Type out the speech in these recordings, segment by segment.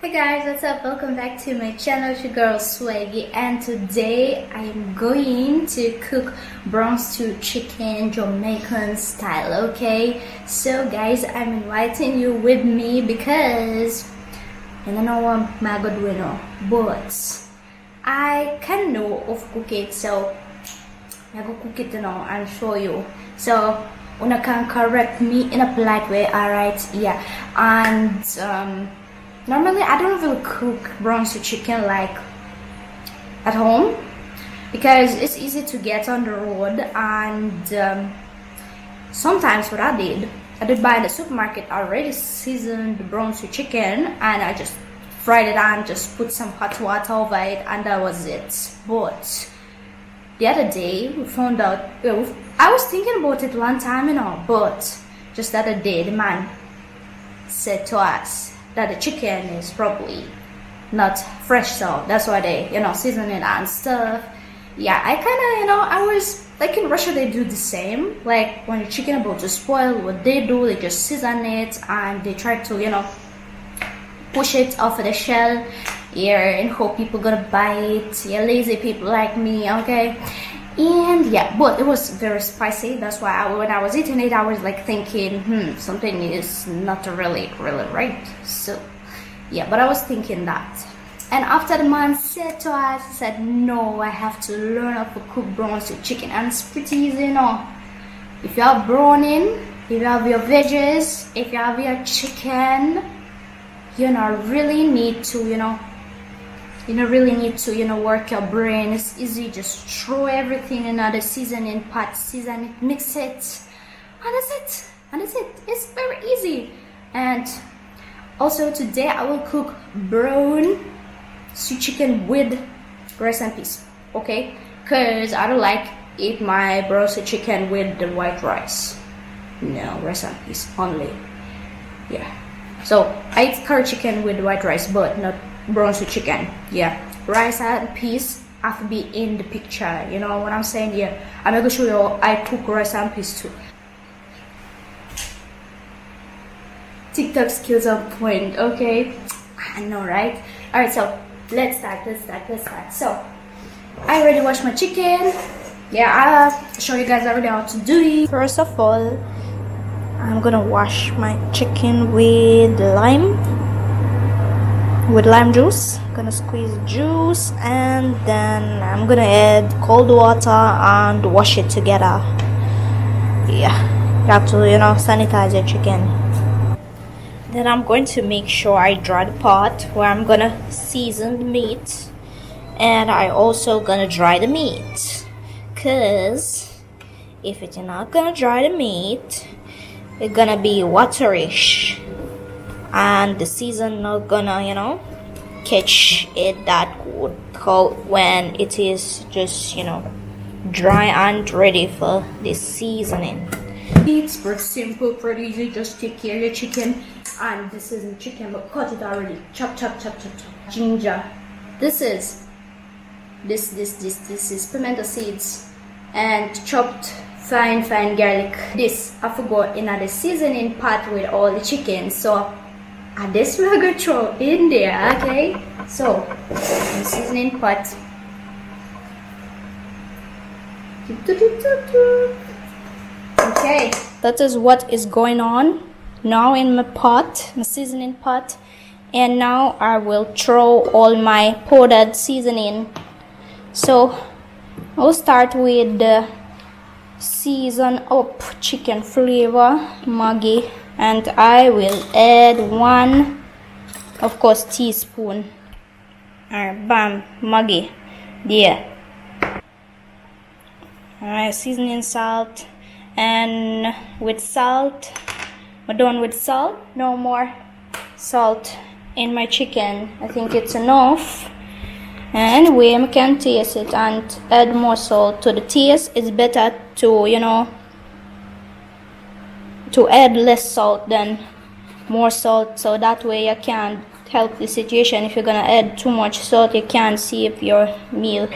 Hey guys, what's up? Welcome back to my channel. It's your girl Swaggy, and today I'm going to cook brown stew chicken Jamaican style. Okay, so guys, I'm inviting you with me because I don't know what I'm gonna do now, but I can know of cook it, so I go cook it now and show you. So una can correct me in a polite way, alright? Yeah, and normally I don't really cook brown stew chicken like at home because it's easy to get on the road, and sometimes what I did buy in the supermarket already seasoned brown stew chicken, and I just fried it and just put some hot water over it, and that was it. But the other day we found out, I was thinking about it one time, but just the other day the man said to us that the chicken is probably not fresh, so that's why they season it and stuff. Yeah, I kind of I was like, in Russia they do the same. Like when the chicken about to spoil, what they do, they just season it and they try to push it off of the shell, yeah, and hope people gonna buy it. Yeah, lazy people like me, okay. And yeah, but it was very spicy. That's why when I was eating it, I was like thinking, something is not really right. So yeah, but I was thinking that. And after the man said to us, he said, no, I have to learn how to cook brown stew chicken, and it's pretty easy, If you have browning, if you have your veggies, if you have your chicken, you don't really need to work your brain. It's easy. Just throw everything in the seasoning pot, season it, mix it, and that's it. It's very easy. And also today I will cook brown stew chicken with rice and peas, okay? Because I don't like eat my brown stew chicken with the white rice. No, rice and peas only. Yeah. So I eat curry chicken with white rice, but not brown stew chicken. Yeah, rice and peas have to be in the picture. You know what I'm saying? Yeah, I'm gonna show you I cook rice and peas too. TikTok skills on point. Okay, I know, right? All right, so let's start. So I already washed my chicken. Yeah, I'll show you guys already how to do it. First of all, I'm gonna wash my chicken with lime juice. I'm gonna squeeze juice, and then I'm gonna add cold water and wash it together. Yeah, you have to sanitize your chicken. Then I'm going to make sure I dry the pot where I'm gonna season the meat, and I also gonna dry the meat, cause if it's not gonna dry the meat, it's gonna be waterish, and the season not gonna catch it that good when it is just dry and ready for the seasoning. It's pretty simple, pretty easy. Just take care of your chicken, and this isn't chicken but cut it already. Chop. Ginger. This is pimento seeds and chopped fine garlic. This I forgot in the seasoning pot with all the chicken, so this we're gonna throw in there, okay? So the seasoning pot. Okay, that is what is going on now in my seasoning pot, and now I will throw all my powdered seasoning. So I'll start with the season up chicken flavor, Maggi, and I will add 1, of course, teaspoon. Alright, bam, Maggi, there. Alright, seasoning salt, and with salt, we're done with salt. No more salt in my chicken. I think it's enough. And we can taste it and add more salt to the taste. It's better to to add less salt than more salt, so that way you can help the situation. If you're gonna add too much salt, you can save your meal,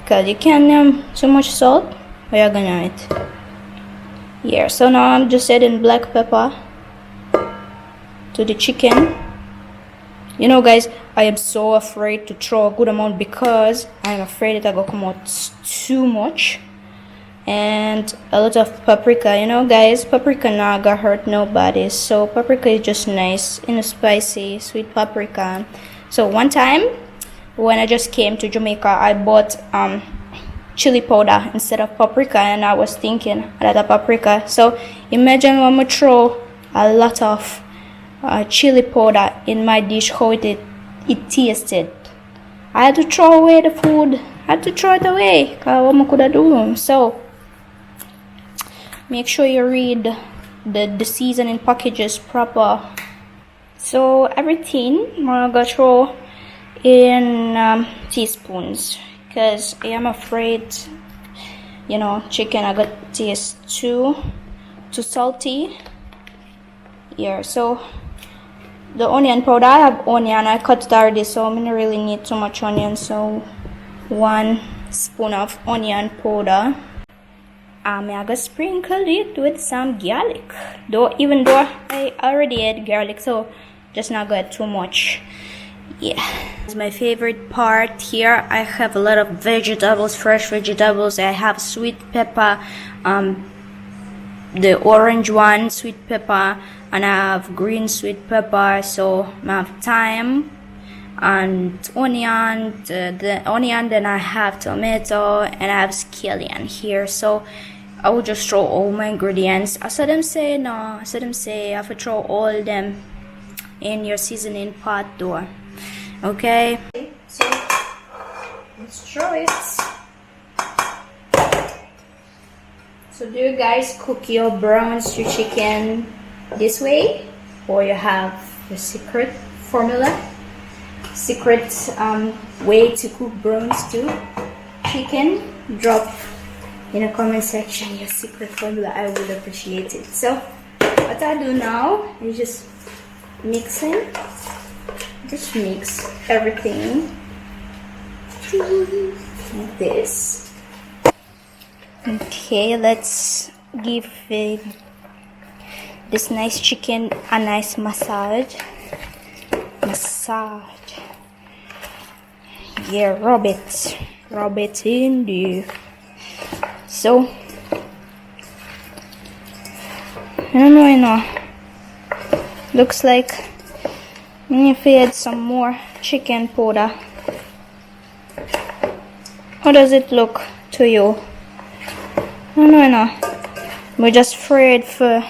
because you can too much salt, or you're gonna eat. Yeah, so now I'm just adding black pepper to the chicken. You know, guys, I am so afraid to throw a good amount because I'm afraid it will come out too much. And a lot of paprika, you know, guys, paprika not gonna hurt nobody. So paprika is just nice, spicy, sweet paprika. So one time when I just came to Jamaica, I bought chili powder instead of paprika, and I was thinking that a paprika. So imagine when we throw a lot of chili powder in my dish, how it tasted. I had to throw away the food. I had to throw it away. What I could do? So make sure you read the seasoning packages proper. So everything I'm gonna throw in teaspoons, because I am afraid, you know, chicken I got taste too salty. Yeah, so the onion powder, I have onion, I cut it already, so I don't really need too much onion. So 1 spoon of onion powder. I'm gonna sprinkle it with some garlic, even though I already had garlic, so just not got too much. Yeah, it's my favorite part here. I have a lot of vegetables, fresh vegetables. I have sweet pepper, the orange one, sweet pepper, and I have green sweet pepper. So I have thyme and onion, the onion, then I have tomato, and I have scallion here. So I will just throw all my ingredients. I saw them say no, I saw them say I have to throw all them in your seasoning pot though. Okay, so let's throw it. So do you guys cook your brown stew chicken this way, or you have the secret formula, secret way to cook brown stew chicken? Drop in the comment section your secret formula. I would appreciate it. So what I do now is just mixing. Just mix everything like this. Okay, let's give this nice chicken a nice massage. Yeah, rub it in there. So I don't know, you know, looks like if we add some more chicken powder. How does it look to you? I don't know, you know. We're just afraid for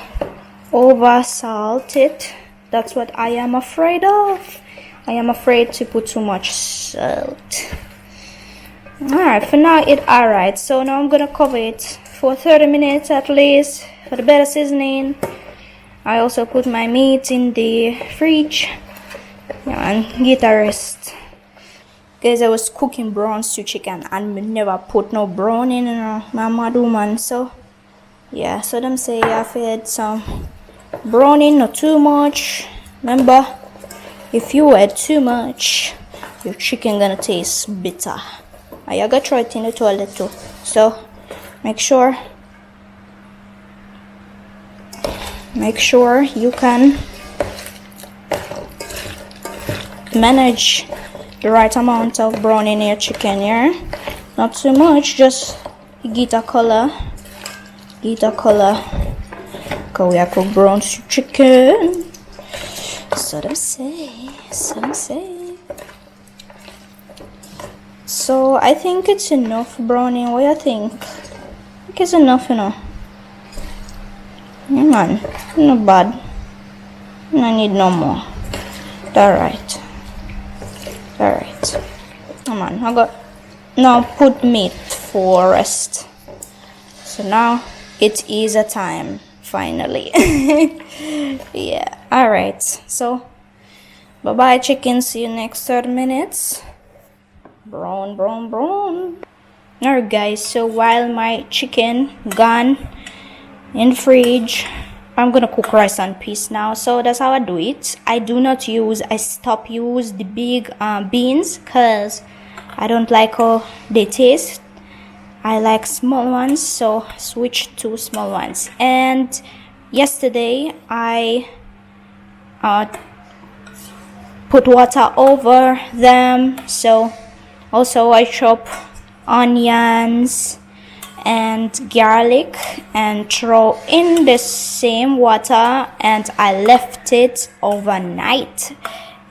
over salt it. That's what I am afraid of. I am afraid to put too much salt. Alright, for now it's alright. So now I'm gonna cover it for 30 minutes at least for the better seasoning. I also put my meat in the fridge and get a rest. Guys, I was cooking brown stew chicken and we never put no brown in, my mad woman. So yeah, so them say I've had some browning, not too much. Remember, if you add too much, your chicken gonna taste bitter. I gotta try it in the toilet too. So make sure you can manage the right amount of brown in your chicken here. Not too much, just get a color. Cause we are cook brown chicken. So them say. So I think it's enough browning. What do you think? I think it's enough, you know. Yeah, man, not bad. I need no more. Alright. Come on, I got now put meat for rest. So now it is a time finally. Yeah, alright. So bye bye chicken, see you next 30 minutes. Brown. Alright guys, so while my chicken gone in fridge, I'm gonna cook rice and peas now. So that's how I do it. I stop use the big beans because I don't like how they taste. I like small ones, so switch to small ones. And yesterday I put water over them. So also I chop onions and garlic and throw in the same water, and I left it overnight.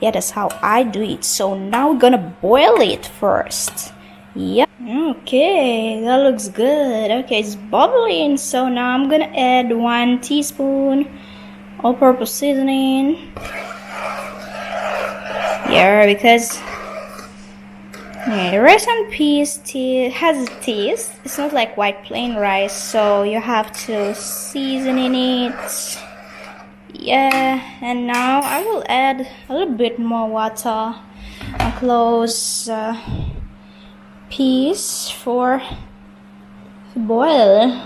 Yeah, that's how I do it. So now we're gonna boil it first. Yep. Okay, that looks good. Okay, it's bubbling. So now I'm gonna add 1 teaspoon all-purpose seasoning. Yeah, because rice and peas has a taste. It's not like white plain rice, so you have to season in it. Yeah, and now I will add a little bit more water and close peas for boil.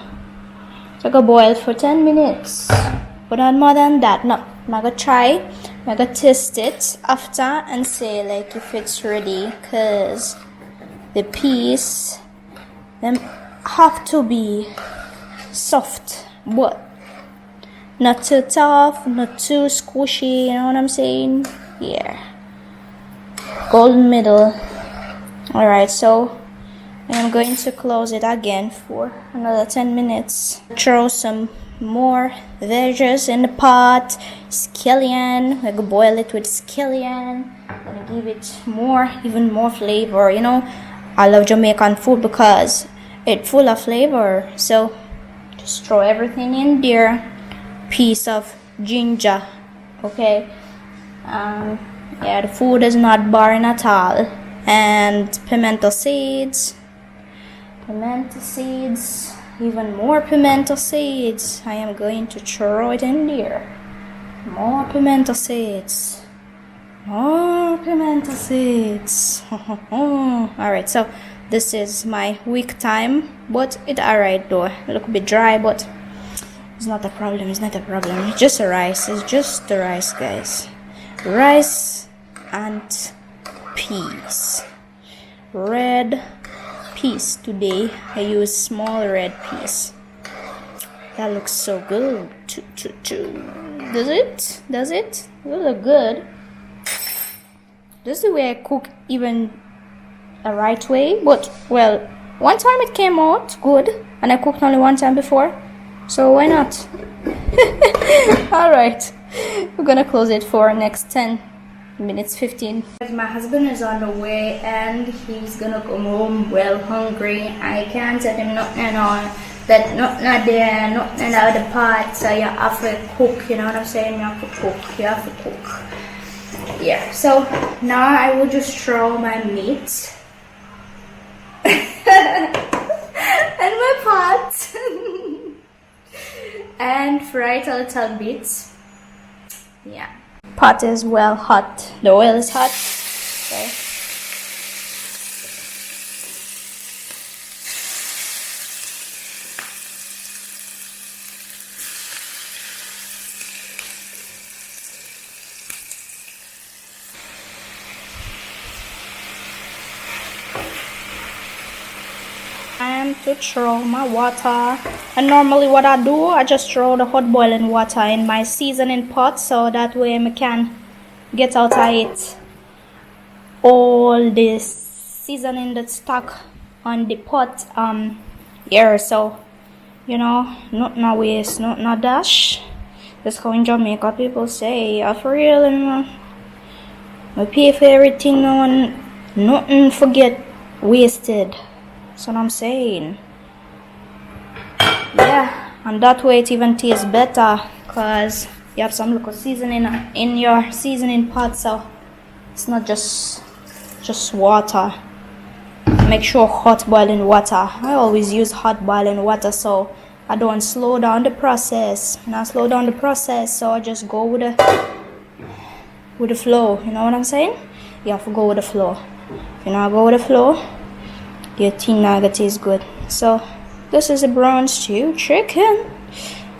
So go boil for 10 minutes, but not more than that. No, I'm gonna try. I'm gonna taste it after and say like if it's ready, cause the peas them have to be soft, but not too tough, not too squishy. You know what I'm saying? Yeah, golden middle. All right, so I'm going to close it again for another 10 minutes. Throw some more veggies in the pot. Scallion, I go boil it with scallion. Gonna give it even more flavor. You know, I love Jamaican food because it's full of flavor. So just throw everything in there. Piece of ginger. Okay. Yeah, the food is not boring at all. And pimento seeds, even more pimento seeds. I am going to throw it in there. More pimento seeds. Alright, so this is my week time, but it's alright though. A little bit dry, but it's not a problem. It's just the rice. It's just the rice, guys. Rice and peas. Red peas today. I use small red peas. That looks so good. Does it? It look good. This is the way I cook, even a right way. But well, one time it came out good, and I cooked only one time before, so why not? Alright, we're gonna close it for next 10 minutes, 15. My husband is on the way and he's gonna come home well hungry. I can't tell him nothing on that, not there, nothing out of the pot. So you have to cook, you know what I'm saying? You have to cook. Yeah, so now I will just throw my meat and my pot and fry it a little bit. Yeah, pot is well hot, the oil is hot. Okay. Time to throw my water, and normally what I do, I just throw the hot boiling water in my seasoning pot, so that way I can get out of it all this seasoning that's stuck on the pot here. So you know, not no waste, not no dash. That's how in Jamaica people say, yeah, for real, and we pay for everything, no, nothing forget wasted. That's what I'm saying. Yeah, and that way it even tastes better, because you have some little seasoning in your seasoning pot, so it's not just water. Make sure hot boiling water. I always use hot boiling water, so I don't slow down the process. And I slow down the process, so I just go with the flow. You know what I'm saying? You have to go with the flow. If you not go with the flow, your tea nugget is good. So this is a brown stew chicken,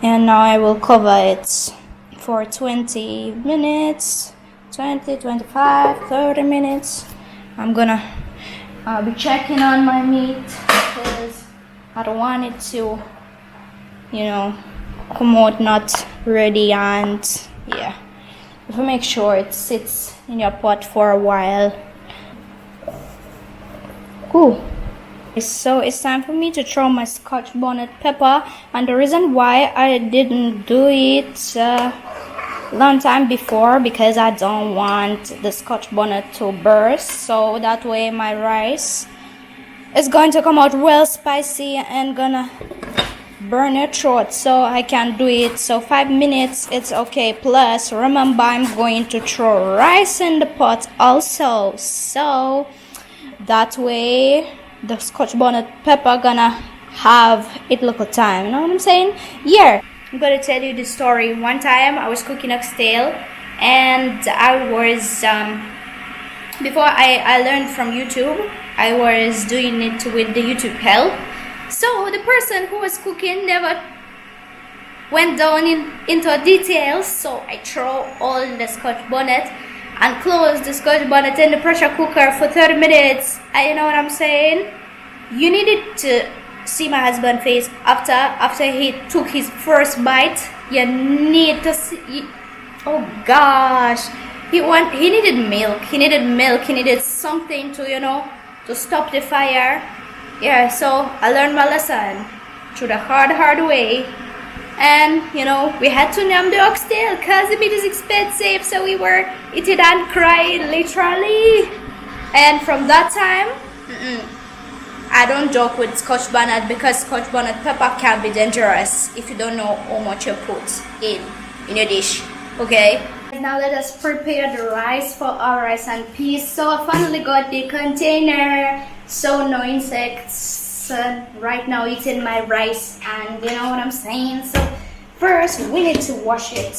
and now I will cover it for 20 minutes, 20, 25, 30 minutes. I'm gonna be checking on my meat because I don't want it to, you know, come out not ready, and yeah, if you make sure it sits in your pot for a while. Cool. So it's time for me to throw my Scotch bonnet pepper, and the reason why I didn't do it long time before, because I don't want the Scotch bonnet to burst, so that way my rice is going to come out well spicy and gonna burn your throat, so I can do it. So 5 minutes, it's okay. Plus remember, I'm going to throw rice in the pot also, so that way the Scotch bonnet pepper gonna have it little time, you know what I'm saying? Yeah, I'm gonna tell you the story. One time I was cooking oxtail, and I was before I learned from YouTube, I was doing it with the YouTube help. So the person who was cooking never went down into details, so I throw all the Scotch bonnet and close the Scotch bonnet in the pressure cooker for 30 minutes. You know what I'm saying? You needed to see my husband's face after he took his first bite. You need to see. Oh gosh, he needed milk. He needed something to, you know, to stop the fire. Yeah, so I learned my lesson through the hard way. And you know, we had to name the oxtail because the meat is expensive, so we were eating and crying literally. And from that time, I don't joke with Scotch bonnet, because Scotch bonnet pepper can be dangerous if you don't know how much you put in your dish. Okay, now let us prepare the rice for our rice and peas. So I finally got the container, so no insects right now eating my rice, and you know what I'm saying. So first we need to wash it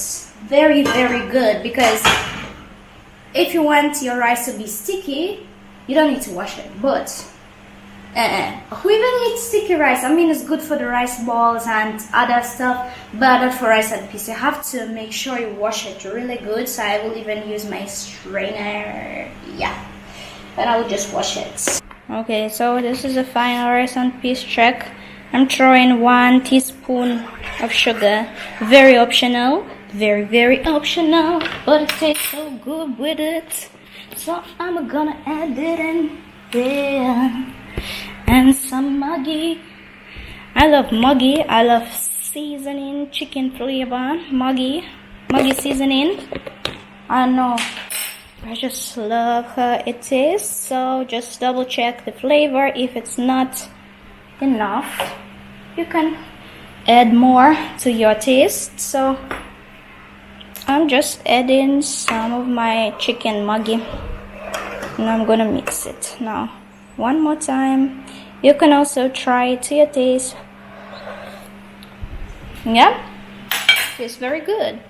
very good, because if you want your rice to be sticky, you don't need to wash it. But who even eats sticky rice? I mean, it's good for the rice balls and other stuff, but not for rice and peas. You have to make sure you wash it really good. So I will even use my strainer, yeah, and I will just wash it. Okay, so this is the final rice and peas check. I'm throwing 1 teaspoon of sugar. Very optional, very optional, but it tastes so good with it, so I'm gonna add it in there. And some Maggi. I love Maggi. I love seasoning, chicken flavor, Maggi seasoning. I know, I just love how it tastes. So just double check the flavor. If it's not enough, you can add more to your taste. So I'm just adding some of my chicken Maggi, and I'm gonna mix it now one more time. You can also try it to your taste. Yeah, it's very good.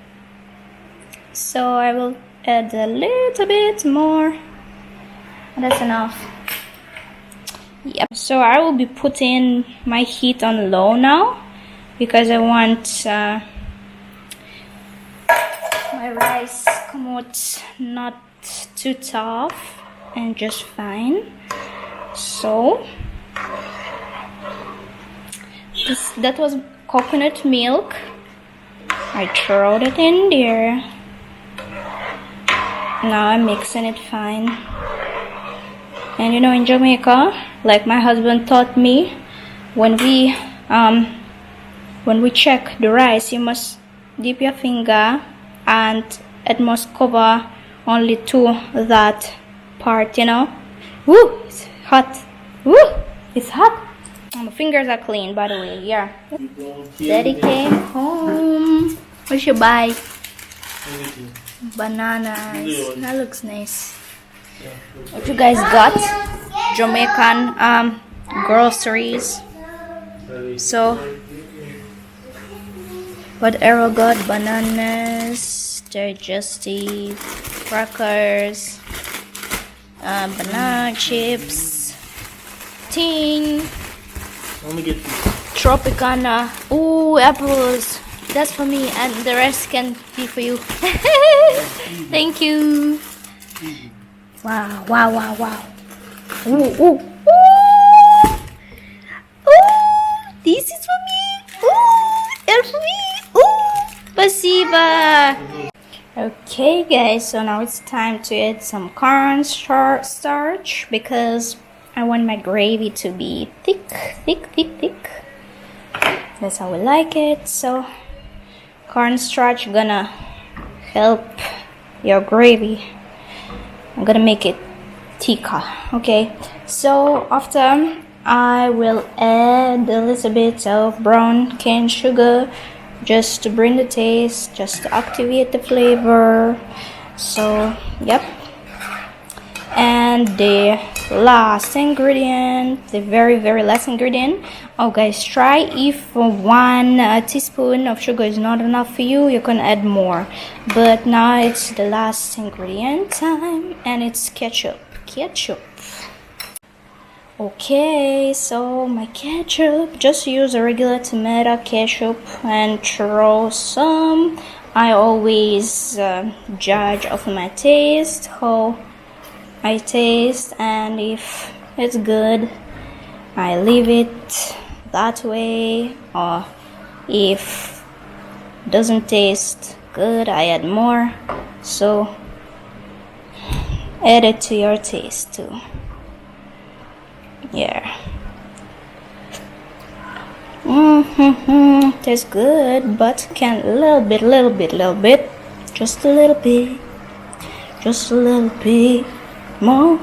So I will add a little bit more. That's enough. Yep. So I will be putting my heat on low now, because I want my rice come out not too tough and just fine. So that was coconut milk. I throw it in there. Now I'm mixing it fine. And you know, in Jamaica, like my husband taught me, when we check the rice, you must dip your finger and it must cover only to that part, you know. Woo, it's hot. Woo, it's hot. My fingers are clean, by the way. Yeah. Daddy came home. What should you buy? Bananas. That looks nice. What you guys got? Jamaican groceries. So what Errol got? Bananas, digestive, crackers, banana chips, ting, Tropicana. Ooh, apples. That's for me, and the rest can be for you. Thank you. Wow, wow, wow, wow. Ooh, ooh, ooh. Ooh, this is for me. Ooh, and for me. Ooh, спасибо. Okay guys, so now it's time to add some cornstarch because I want my gravy to be thick. That's how I like it. So cornstarch gonna help your gravy. I'm gonna make it thicker. Okay, so after I will add a little bit of brown cane sugar just to bring the taste, just to activate the flavor. So yep, and the last ingredient, the very last ingredient. Oh guys, try if 1 teaspoon of sugar is not enough for you, you can add more, but now it's the last ingredient time, and it's ketchup. Okay, so my ketchup, just use a regular tomato ketchup and throw some. I always judge of my taste, how I taste, and if it's good I leave it that way, or if doesn't taste good I add more. So add it to your taste too. Yeah. Tastes good, but can little bit, just a little bit more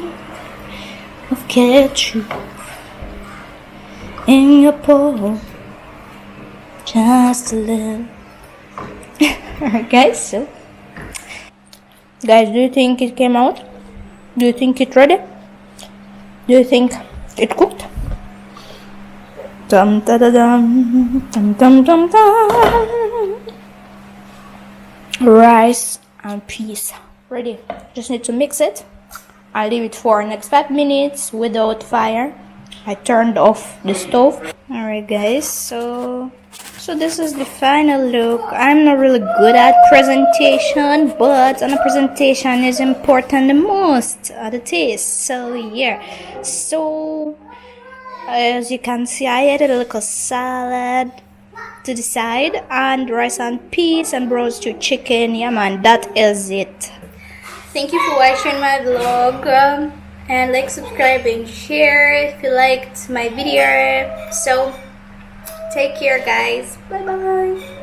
of ketchup in your bowl, just a little. Alright guys, so guys, do you think it came out? Do you think it's ready? Do you think it cooked? Dum da da dum, dum dum dum dum. Rice and peas ready. Just need to mix it. I leave it for next 5 minutes without fire. I turned off the stove. Alright guys, so this is the final look. I'm not really good at presentation, but on a presentation is important the most, the taste. So yeah, so as you can see, I added a little salad to the side and rice and peas and roasted chicken. Yeah man, that is it. Thank you for watching my vlog, and like, subscribe and share if you liked my video. So take care guys, bye bye.